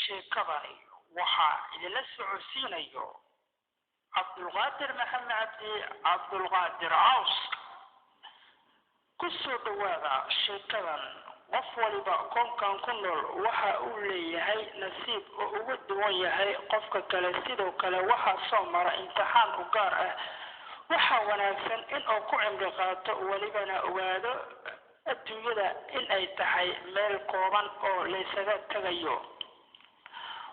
sheekadani waxaa idinla socodsiinayo cabdulqaadir maxamed cabdulqaadir caws ku soo dhawaada sheekadan qof waliba koonkan ku nool waxa uu leeyahay nasiib oo ugu duwan yahay qofka kale sidoo kale waxa soo mara imtixaan u gaar ah waxa wanaagsan in uu ku cimri qaato walibana ogaado adduunyada in ay tahay meel kooban oo laysaga tagayo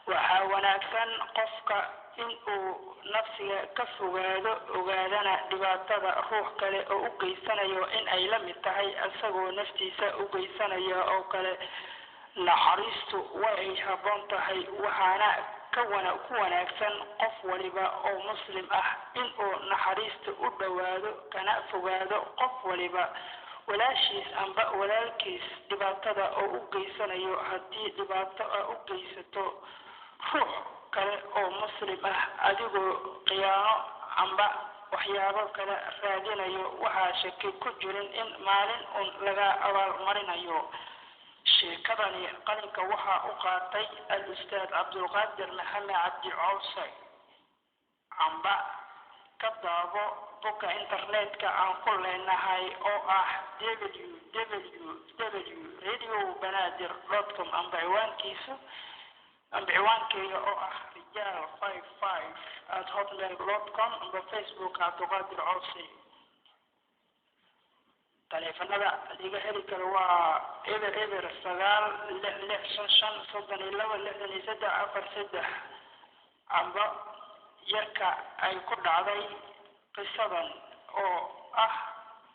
waxa wanaagsan qofka in uu nafsiga ka fogaado ogaadana dhibaatada ruux kale oo u geysanayo in ay la mid tahay asagoo naftiisa u geysanayo oo kale naxariistu way habboon tahay waxaana ku wanaagsan qof waliba oo muslim ah in uu naxariista u dhawaado kana fogaado qof waliba walaashiis amba walaalkiis dhibaatada oo u geysanayo haddii dhibaato u geysato ruux kale oo muslim ah adigoo qiyaano amba waxyaabo kale raadinayo waxaa shaki ku jirin in maalin laga abaalmarinayo sheekadani qalinka waxaa u qaatay al-ustaad cabdulqaadir maxamed cabdi cawse amba ka daabo bogga internetka aan ku leenahay oo ah www.radiobanaadir.com amba ciwaankeyga oo ah rijaal55@hotmail.com amba facebook cabdulqaadir cawse taleefanada adiga heli karo waa eber 9665363 amba yarka ay ku dhacday qisadan oo ah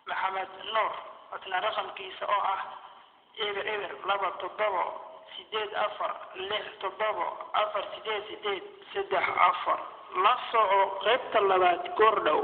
maxamed nuur watna raqamkiisa oo ah eber 2764 la soco qaybta labaad goordhow